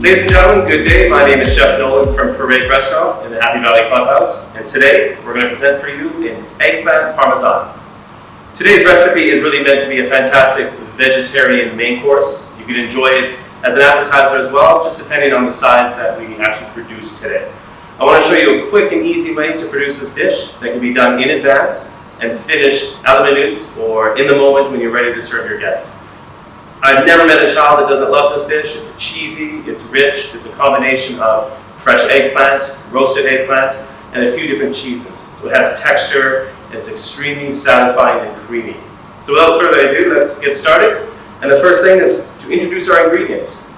Ladies and gentlemen, good day. My name is Chef Nolan from Parade Restaurant in the Happy Valley Clubhouse, and today we're going to present for you an eggplant parmesan. Today's recipe is really meant to be a fantastic vegetarian main course. You can enjoy it as an appetizer as well, just depending on the size that we actually produce today. I want to show you a quick and easy way to produce this dish that can be done in advance and finished à la minute or in the moment when you're ready to serve your guests. I've never met a child that doesn't love this dish. It's cheesy, it's rich, it's a combination of fresh eggplant, roasted eggplant, and a few different cheeses. So it has texture, and it's extremely satisfying and creamy. So without further ado, let's get started. And the first thing is to introduce our ingredients.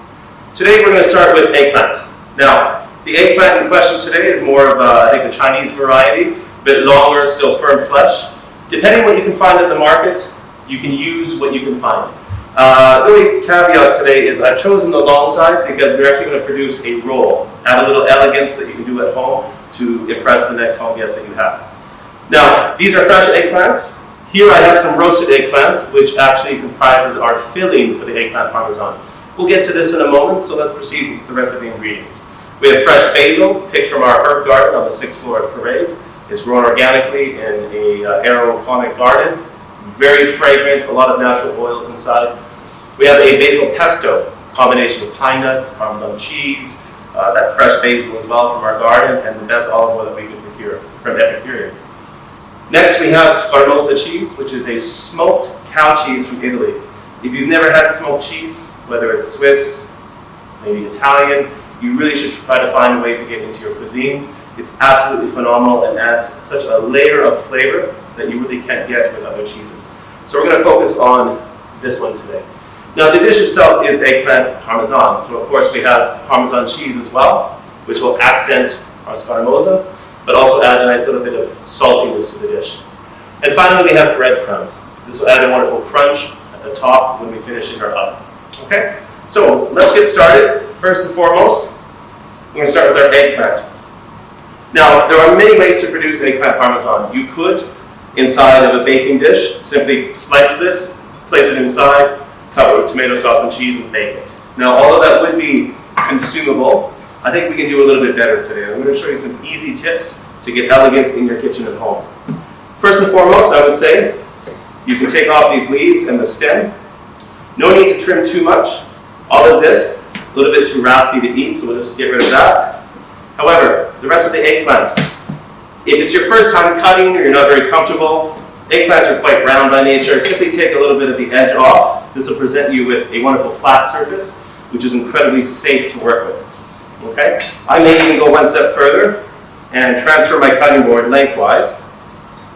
Today we're going to start with eggplants. Now, the eggplant in question today is more of, I think, the Chinese variety, a bit longer, still firm flesh. Depending on what you can find at the market, you can use what you can find. The only caveat today is I've chosen the long size because we're actually going to produce a roll. Add a little elegance that you can do at home to impress the next home guest that you have. Now, these are fresh eggplants. Here I have some roasted eggplants, which actually comprises our filling for the eggplant parmesan. We'll get to this in a moment, so let's proceed with the rest of the ingredients. We have fresh basil, picked from our herb garden on the 6th floor of Parade. It's grown organically in an aeroponic garden. Very fragrant, a lot of natural oils inside. We have a basil pesto, combination of pine nuts, Parmesan cheese, that fresh basil as well from our garden, and the best olive oil that we can procure from Epicurean. Next we have scamorza cheese, which is a smoked cow cheese from Italy. If you've never had smoked cheese, whether it's Swiss, maybe Italian, you really should try to find a way to get into your cuisines. It's absolutely phenomenal and adds such a layer of flavor that you really can't get with other cheeses. So we're going to focus on this one today. Now the dish itself is eggplant parmesan, so of course we have Parmesan cheese as well, which will accent our scamorza, but also add a nice little bit of saltiness to the dish. And finally we have breadcrumbs. This will add a wonderful crunch at the top when we finish in our oven. Okay, so let's get started. First and foremost, we're going to start with our eggplant. Now there are many ways to produce eggplant parmesan. You could, inside of a baking dish, simply slice this, place it inside, cover it with tomato sauce and cheese, and bake it. Now, although that would be consumable, I think we can do a little bit better today. I'm going to show you some easy tips to get elegance in your kitchen at home. First and foremost, I would say you can take off these leaves and the stem. No need to trim too much. All of this, a little bit too raspy to eat, so we'll just get rid of that. However, the rest of the eggplant, if it's your first time cutting or you're not very comfortable, eggplants are quite round by nature. Simply take a little bit of the edge off. This will present you with a wonderful flat surface, which is incredibly safe to work with. Okay? I may even go one step further and transfer my cutting board lengthwise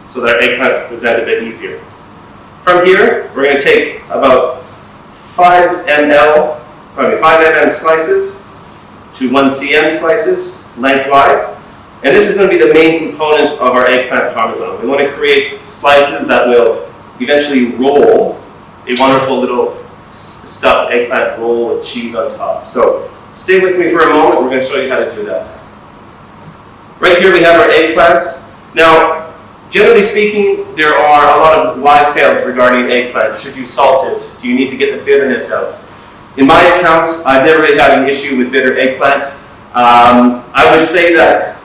so that our eggplant can present a bit easier. From here, we're going to take about 5 mm slices to 1 cm slices lengthwise. And this is going to be the main component of our eggplant parmesan. We want to create slices that will eventually roll a wonderful little stuffed eggplant roll with cheese on top. So stay with me for a moment. We're going to show you how to do that. Right here we have our eggplants. Now, generally speaking, there are a lot of wise tales regarding eggplant. Should you salt it? Do you need to get the bitterness out? In my accounts, I've never really had an issue with bitter eggplant. I would say that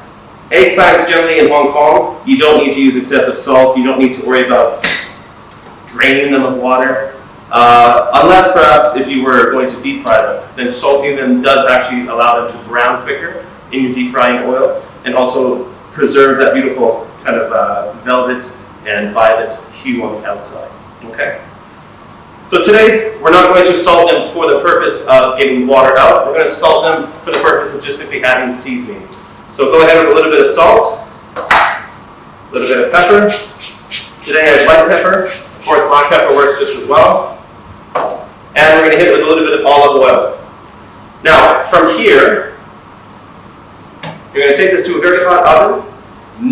eggplants generally in Hong Kong, you don't need to use excessive salt. You don't need to worry about draining them of water. Unless perhaps if you were going to deep fry them, then salting them does actually allow them to brown quicker in your deep frying oil and also preserve that beautiful kind of velvet and violet hue on the outside. Okay? So today, we're not going to salt them for the purpose of getting water out. We're going to salt them for the purpose of just simply adding seasoning. So go ahead with a little bit of salt, a little bit of pepper. Today I have white pepper. Of course, black pepper works just as well. And we're going to hit it with a little bit of olive oil. Now, from here, you're going to take this to a very hot oven,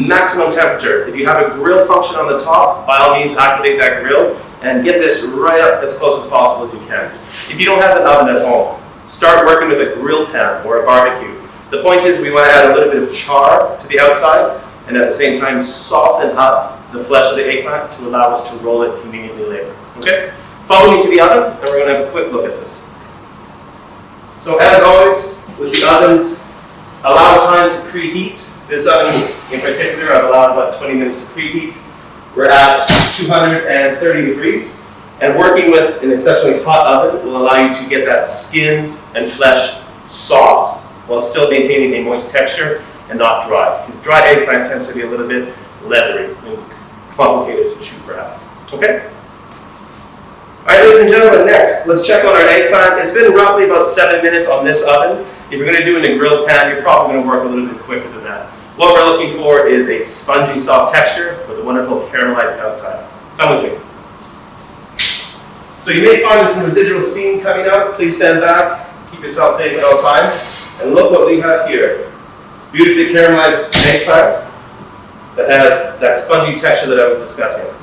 maximum temperature. If you have a grill function on the top, by all means activate that grill and get this right up as close as possible as you can. If you don't have an oven at home, start working with a grill pan or a barbecue. The point is we want to add a little bit of char to the outside and at the same time soften up the flesh of the eggplant to allow us to roll it conveniently later. Okay? Follow me to the oven and we're going to have a quick look at this. So as always, with the ovens, allow time to preheat. This oven in particular, I've allowed about 20 minutes to preheat. We're at 230 degrees, and working with an exceptionally hot oven will allow you to get that skin and flesh soft while still maintaining a moist texture and not dry. Because dry eggplant tends to be a little bit leathery and complicated to chew perhaps. Okay? Alright, ladies and gentlemen, next, let's check on our eggplant. It's been roughly about 7 minutes on this oven. If you're going to do it in a grill pan, you're probably going to work a little bit quicker than that. What we're looking for is a spongy, soft texture with a wonderful caramelized outside. Come with me. So you may find some residual steam coming out. Please stand back. Keep yourself safe at all times. And look what we have here. Beautifully caramelized eggplant that has that spongy texture that I was discussing.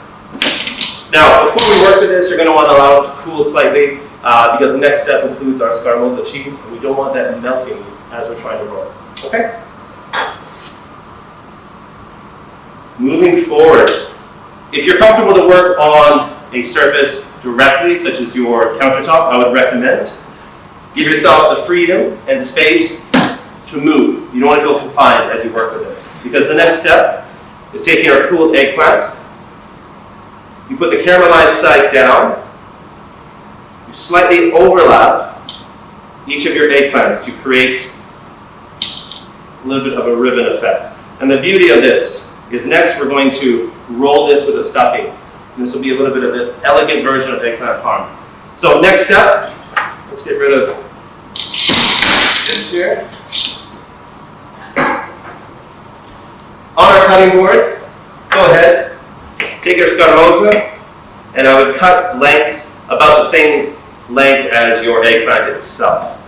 Now, before we work with this, you're going to want to allow it to cool slightly because the next step includes our scamorza cheese, and we don't want that melting as we're trying to roll. Okay? Moving forward, if you're comfortable to work on a surface directly, such as your countertop, I would recommend give yourself the freedom and space to move. You don't want to feel confined as you work with this, because the next step is taking our cooled eggplant. You put the caramelized side down. You slightly overlap each of your eggplants to create a little bit of a ribbon effect. And the beauty of this is next we're going to roll this with a stuffing. And this will be a little bit of an elegant version of eggplant parm. So next step, let's get rid of this here. On our cutting board, go ahead. Take your scamorza, and I would cut lengths about the same length as your eggplant itself.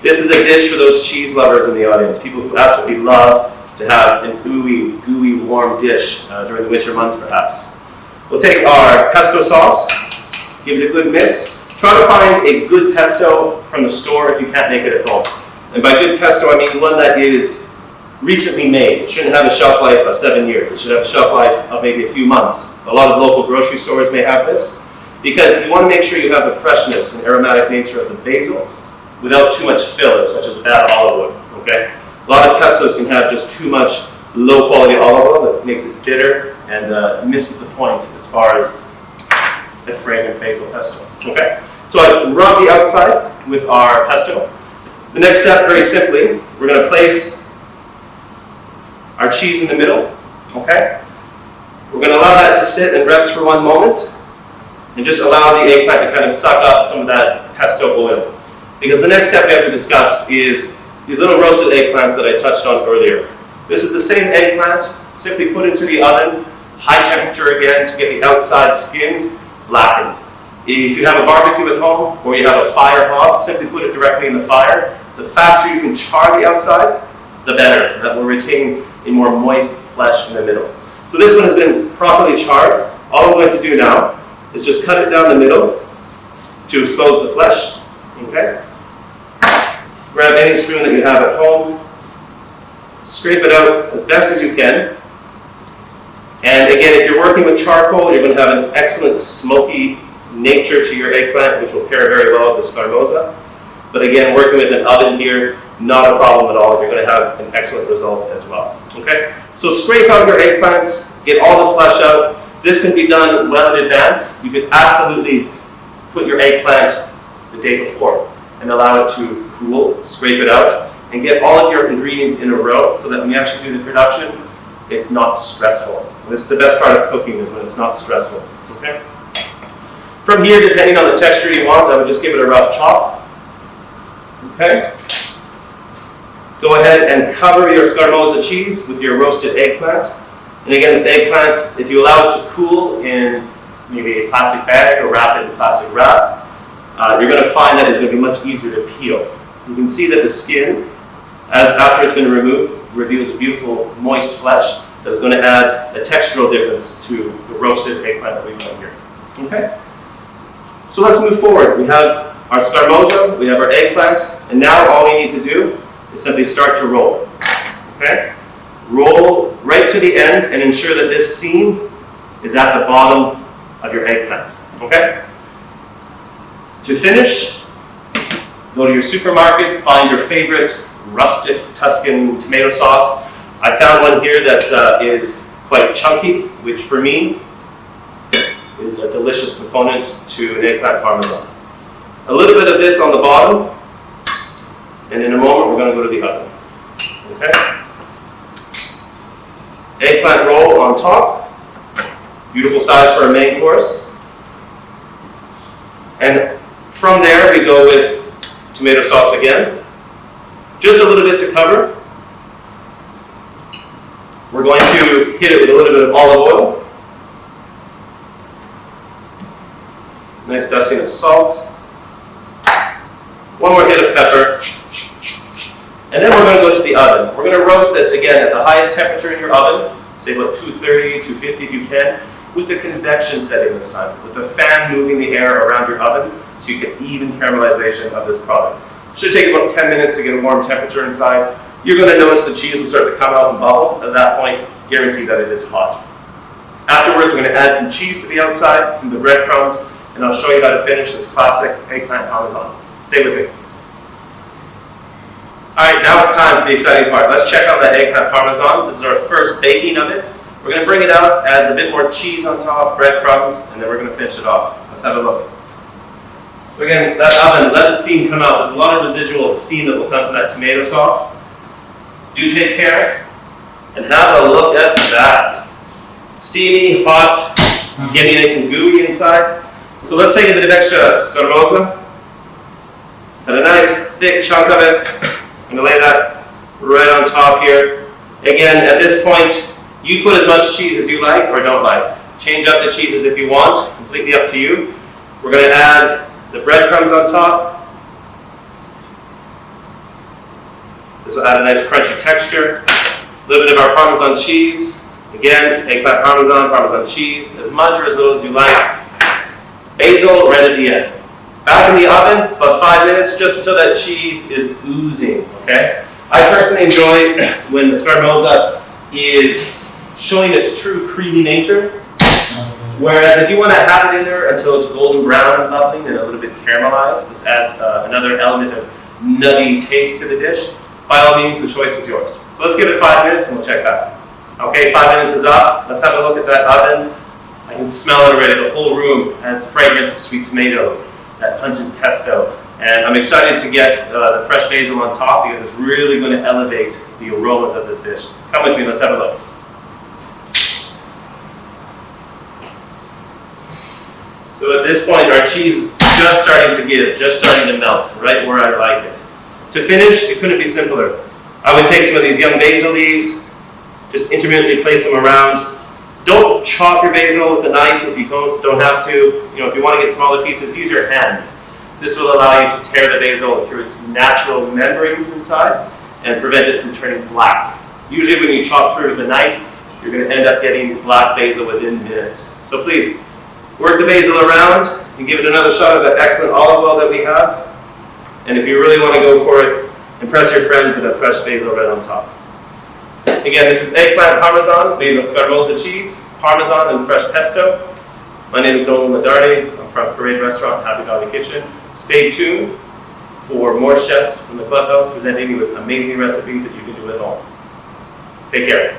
This is a dish for those cheese lovers in the audience, people who absolutely love to have an ooey, gooey, warm dish during the winter months perhaps. We'll take our pesto sauce, give it a good mix. Try to find a good pesto from the store if you can't make it at home. And by good pesto, I mean one that is recently made. It shouldn't have a shelf life of 7 years. It should have a shelf life of maybe a few months. A lot of local grocery stores may have this because you want to make sure you have the freshness and aromatic nature of the basil without too much filler, such as bad olive oil. Okay? A lot of pestos can have just too much low quality olive oil that makes it bitter and misses the point as far as a fragrant basil pesto. Okay? So I rub the outside with our pesto. The next step, very simply, we're going to place our cheese in the middle, okay? We're going to allow that to sit and rest for one moment and just allow the eggplant to kind of suck up some of that pesto oil. Because the next step we have to discuss is these little roasted eggplants that I touched on earlier. This is the same eggplant, simply put into the oven, high temperature again to get the outside skins blackened. If you have a barbecue at home or you have a fire hob, simply put it directly in the fire. The faster you can char the outside, the better. That will retain a more moist flesh in the middle. So this one has been properly charred. All I'm going to do now is just cut it down the middle to expose the flesh. Okay? Grab any spoon that you have at home. Scrape it out as best as you can. And again, if you're working with charcoal, you're going to have an excellent smoky nature to your eggplant, which will pair very well with the scamorza. But again, working with an oven here, not a problem at all. You're going to have an excellent result as well. Okay? So scrape out your eggplants, get all the flesh out. This can be done well in advance. You could absolutely put your eggplant the day before and allow it to cool, scrape it out, and get all of your ingredients in a row so that when you actually do the production, it's not stressful. This is the best part of cooking, is when it's not stressful. Okay? From here, depending on the texture you want, I would just give it a rough chop. Okay? Go ahead and cover your scamorza cheese with your roasted eggplant. And again, this eggplant, if you allow it to cool in maybe a plastic bag or wrap it in plastic wrap, you're going to find that it's going to be much easier to peel. You can see that the skin, as after it's been removed, reveals a beautiful moist flesh that is going to add a textural difference to the roasted eggplant that we've done here. Okay? So let's move forward. We have our scamorza, we have our eggplant, and now all we need to do is simply start to roll. Okay? Roll right to the end and ensure that this seam is at the bottom of your eggplant. Okay? To finish, Go to your supermarket, find your favorite rustic Tuscan tomato sauce. I found one here that is quite chunky, which for me is a delicious component to an eggplant parmesan. A little bit of this on the bottom, and in a moment we're going to go to the oven. Okay? Eggplant roll on top. Beautiful size for a main course. And from there we go with tomato sauce again. Just a little bit to cover. We're going to hit it with a little bit of olive oil. Nice dusting of salt. One more hit of pepper. And then we're going to go to the oven. We're going to roast this again at the highest temperature in your oven, say about 230, 250 if you can, with the convection setting this time, with the fan moving the air around your oven so you get even caramelization of this product. It should take about 10 minutes to get a warm temperature inside. You're going to notice the cheese will start to come out and bubble. At that point, guarantee that it is hot. Afterwards, we're going to add some cheese to the outside, some of the breadcrumbs, and I'll show you how to finish this classic eggplant parmesan. Stay with me. Alright, now it's time for the exciting part. Let's check out that eggplant parmesan. This is our first baking of it. We're going to bring it out, add a bit more cheese on top, breadcrumbs, and then we're going to finish it off. Let's have a look. So again, that oven, let the steam come out. There's a lot of residual steam that will come from that tomato sauce. Do take care, and have a look at that. Steamy, hot, getting nice and gooey inside. So let's take a bit of extra scamorza. Got a nice thick chunk of it. I'm going to lay that right on top here. Again, at this point, you put as much cheese as you like or don't like. Change up the cheeses if you want, completely up to you. We're going to add the breadcrumbs on top. This will add a nice crunchy texture. A little bit of our Parmesan cheese. Again, eggplant parmesan, Parmesan cheese, as much or as little as you like. Basil right at the end. Back in the oven, about 5 minutes, just until that cheese is oozing, okay? I personally enjoy when the scamorza is showing its true creamy nature, whereas if you want to have it in there until it's golden brown and bubbling and a little bit caramelized, this adds another element of nutty taste to the dish. By all means, the choice is yours. So let's give it 5 minutes and we'll check back. Okay, 5 minutes is up. Let's have a look at that oven. I can smell it already. The whole room has fragrance of sweet tomatoes, that pungent pesto, and I'm excited to get the fresh basil on top because it's really going to elevate the aromas of this dish. Come with me, let's have a look. So at this point, our cheese is just starting to give, just starting to melt, right where I like it. To finish, it couldn't be simpler. I would take some of these young basil leaves, just intermittently place them around. Don't chop your basil with a knife if you don't have to. You know, if you want to get smaller pieces, use your hands. This will allow you to tear the basil through its natural membranes inside and prevent it from turning black. Usually when you chop through with a knife, you're going to end up getting black basil within minutes. So please, work the basil around and give it another shot of that excellent olive oil that we have. And if you really want to go for it, impress your friends with that fresh basil right on top. Again, this is eggplant parmesan made with scamorza cheese, parmesan, and fresh pesto. My name is Nolan. I'm from Parade Restaurant, Happy Valley Kitchen. Stay tuned for more chefs from the clubhouse presenting you with amazing recipes that you can do at home. Take care.